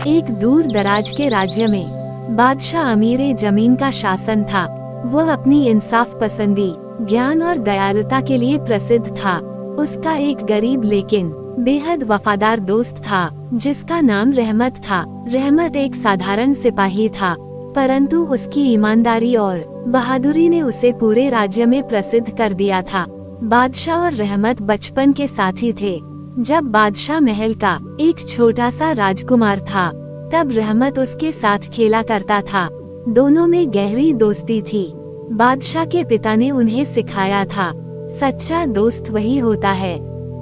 एक दूर दराज के राज्य में बादशाह अमीर जमीन का शासन था। वह अपनी इंसाफ पसंदी, ज्ञान और दयालुता के लिए प्रसिद्ध था। उसका एक गरीब लेकिन बेहद वफादार दोस्त था जिसका नाम रहमत था। रहमत एक साधारण सिपाही था, परंतु उसकी ईमानदारी और बहादुरी ने उसे पूरे राज्य में प्रसिद्ध कर दिया था। बादशाह और रहमत बचपन के साथी थे। जब बादशाह महल का एक छोटा सा राजकुमार था, तब रहमत उसके साथ खेला करता था। दोनों में गहरी दोस्ती थी। बादशाह के पिता ने उन्हें सिखाया था, सच्चा दोस्त वही होता है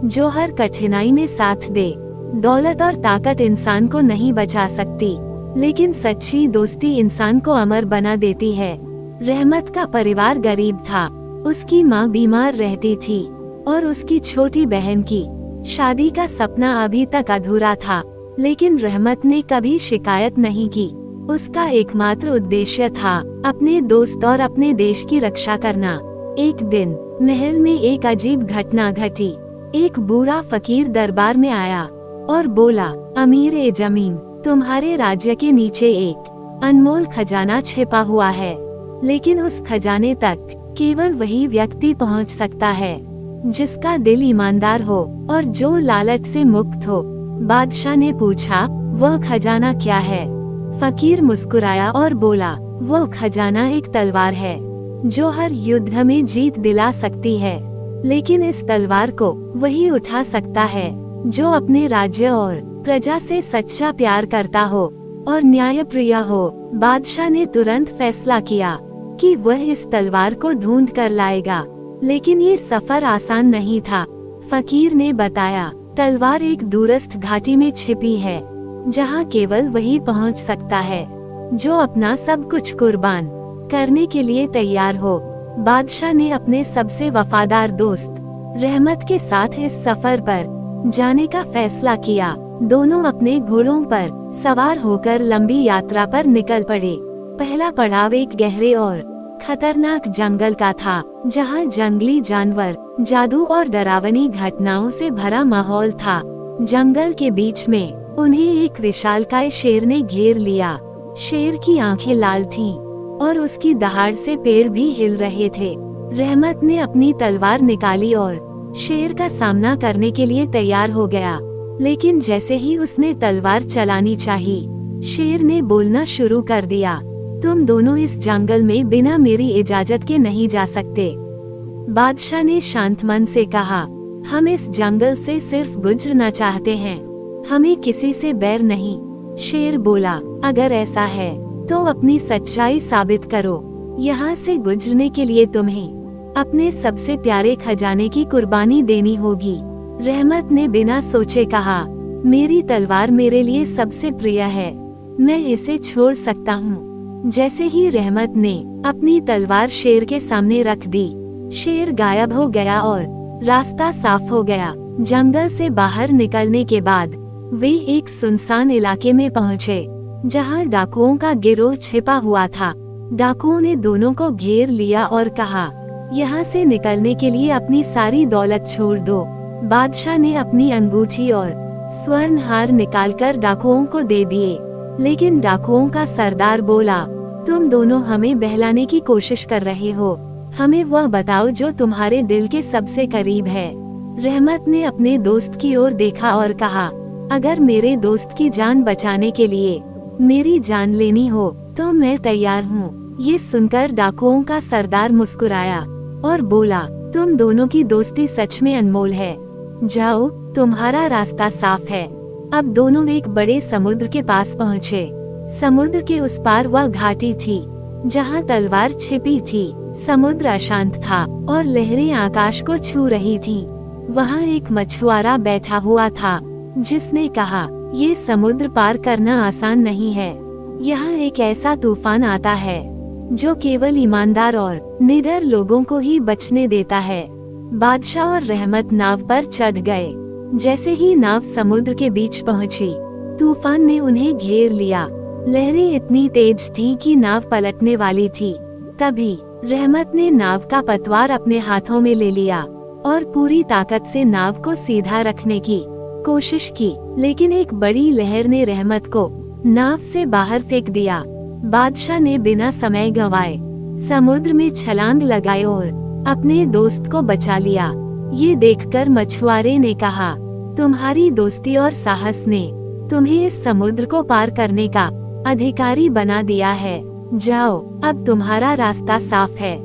जो हर कठिनाई में साथ दे। दौलत और ताकत इंसान को नहीं बचा सकती, लेकिन सच्ची दोस्ती इंसान को अमर बना देती है। रहमत का परिवार गरीब था। उसकी माँ बीमार रहती थी और उसकी छोटी बहन की शादी का सपना अभी तक अधूरा था, लेकिन रहमत ने कभी शिकायत नहीं की। उसका एकमात्र उद्देश्य था अपने दोस्त और अपने देश की रक्षा करना। एक दिन महल में एक अजीब घटना घटी। एक बूढ़ा फकीर दरबार में आया और बोला, अमीर ए जमीन, तुम्हारे राज्य के नीचे एक अनमोल खजाना छिपा हुआ है, लेकिन उस खजाने तक केवल वही व्यक्ति पहुंच सकता है जिसका दिल ईमानदार हो और जो लालच से मुक्त हो। बादशाह ने पूछा, वह खजाना क्या है? फकीर मुस्कुराया और बोला, वह खजाना एक तलवार है जो हर युद्ध में जीत दिला सकती है, लेकिन इस तलवार को वही उठा सकता है जो अपने राज्य और प्रजा से सच्चा प्यार करता हो और न्यायप्रिय हो। बादशाह ने तुरंत फैसला किया कि वह इस तलवार को ढूंढ कर लाएगा, लेकिन ये सफर आसान नहीं था। फकीर ने बताया, तलवार एक दूरस्थ घाटी में छिपी है जहाँ केवल वही पहुँच सकता है जो अपना सब कुछ कुर्बान करने के लिए तैयार हो। बादशाह ने अपने सबसे वफादार दोस्त रहमत के साथ इस सफर पर जाने का फैसला किया। दोनों अपने घोड़ों पर सवार होकर लंबी यात्रा पर निकल पड़े। पहला पड़ाव एक गहरे और खतरनाक जंगल का था, जहां जंगली जानवर, जादू और डरावनी घटनाओं से भरा माहौल था। जंगल के बीच में उन्हें एक विशालकाय शेर ने घेर लिया। शेर की आंखें लाल थीं और उसकी दहाड़ से पेड़ भी हिल रहे थे। रहमत ने अपनी तलवार निकाली और शेर का सामना करने के लिए तैयार हो गया, लेकिन जैसे ही उसने तलवार चलानी चाही, शेर ने बोलना शुरू कर दिया, तुम दोनों इस जंगल में बिना मेरी इजाजत के नहीं जा सकते। बादशाह ने शांत मन से कहा, हम इस जंगल से सिर्फ गुजरना चाहते हैं, हमें किसी से बैर नहीं। शेर बोला, अगर ऐसा है तो अपनी सच्चाई साबित करो। यहाँ से गुजरने के लिए तुम्हें अपने सबसे प्यारे खजाने की कुर्बानी देनी होगी। रहमत ने बिना सोचे कहा, मेरी तलवार मेरे लिए सबसे प्रिय है, मैं इसे छोड़ सकता हूँ। जैसे ही रहमत ने अपनी तलवार शेर के सामने रख दी, शेर गायब हो गया और रास्ता साफ हो गया। जंगल से बाहर निकलने के बाद वे एक सुनसान इलाके में पहुँचे, जहाँ डाकुओं का गिरोह छिपा हुआ था। डाकुओं ने दोनों को घेर लिया और कहा, यहाँ से निकलने के लिए अपनी सारी दौलत छोड़ दो। बादशाह ने अपनी अंगूठी और स्वर्ण हार निकालकर डाकुओं को दे दिए, लेकिन डाकुओं का सरदार बोला, तुम दोनों हमें बहलाने की कोशिश कर रहे हो, हमें वह बताओ जो तुम्हारे दिल के सबसे करीब है। रहमत ने अपने दोस्त की ओर देखा और कहा, अगर मेरे दोस्त की जान बचाने के लिए मेरी जान लेनी हो तो मैं तैयार हूँ। ये सुनकर डाकुओं का सरदार मुस्कुराया और बोला, तुम दोनों की दोस्ती सच में अनमोल है, जाओ, तुम्हारा रास्ता साफ है। अब दोनों एक बड़े समुद्र के पास पहुँचे। समुद्र के उस पार वह घाटी थी जहाँ तलवार छिपी थी। समुद्र अशांत था और लहरें आकाश को छू रही थीं। वहाँ एक मछुआरा बैठा हुआ था जिसने कहा, ये समुद्र पार करना आसान नहीं है। यहाँ एक ऐसा तूफान आता है जो केवल ईमानदार और निडर लोगों को ही बचने देता है। बादशाह और रहमत नाव पर चढ़ गए। जैसे ही नाव समुद्र के बीच पहुंची, तूफान ने उन्हें घेर लिया। लहरें इतनी तेज थीं कि नाव पलटने वाली थी। तभी रहमत ने नाव का पतवार अपने हाथों में ले लिया और पूरी ताकत से नाव को सीधा रखने की कोशिश की, लेकिन एक बड़ी लहर ने रहमत को नाव से बाहर फेंक दिया। बादशाह ने बिना समय गंवाए समुद्र में छलांग लगाई और अपने दोस्त को बचा लिया। ये देखकर मछुआरे ने कहा, तुम्हारी दोस्ती और साहस ने तुम्हें इस समुद्र को पार करने का अधिकारी बना दिया है। जाओ, अब तुम्हारा रास्ता साफ है।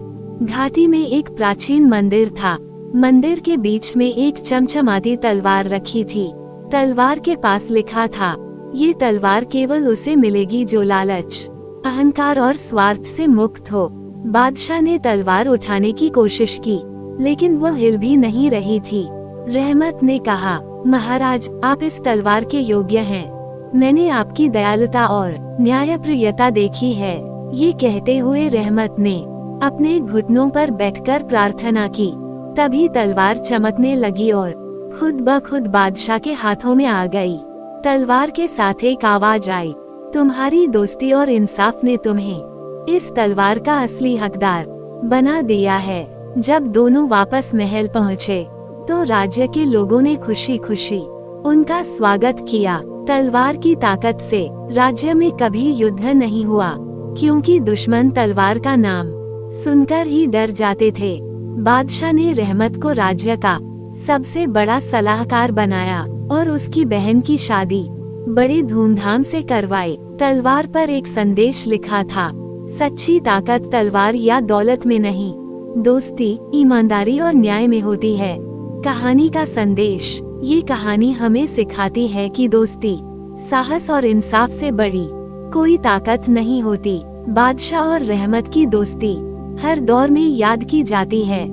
घाटी में एक प्राचीन मंदिर था। मंदिर के बीच में एक चमचमाती तलवार रखी थी। तलवार के पास लिखा था, ये तलवार केवल उसे मिलेगी जो लालच, अहंकार और स्वार्थ से मुक्त हो। बादशाह ने तलवार उठाने की कोशिश की, लेकिन वह हिल भी नहीं रही थी। रहमत ने कहा, महाराज, आप इस तलवार के योग्य हैं। मैंने आपकी दयालुता और न्यायप्रियता देखी है। ये कहते हुए रहमत ने अपने घुटनों पर बैठकर प्रार्थना की। तभी तलवार चमकने लगी और खुद ब खुद बादशाह के हाथों में आ गई। तलवार के साथ एक आवाज आई, तुम्हारी दोस्ती और इंसाफ ने तुम्हें इस तलवार का असली हकदार बना दिया है। जब दोनों वापस महल पहुँचे तो राज्य के लोगों ने खुशी खुशी उनका स्वागत किया। तलवार की ताकत से राज्य में कभी युद्ध नहीं हुआ, क्योंकि दुश्मन तलवार का नाम सुनकर ही डर जाते थे। बादशाह ने रहमत को राज्य का सबसे बड़ा सलाहकार बनाया और उसकी बहन की शादी बड़ी धूमधाम से करवाई। तलवार पर एक संदेश लिखा था, सच्ची ताकत तलवार या दौलत में नहीं, दोस्ती, ईमानदारी और न्याय में होती है। कहानी का संदेश, ये कहानी हमें सिखाती है कि दोस्ती, साहस और इंसाफ से बड़ी कोई ताकत नहीं होती। बादशाह और रहमत की दोस्ती हर दौर में याद की जाती है।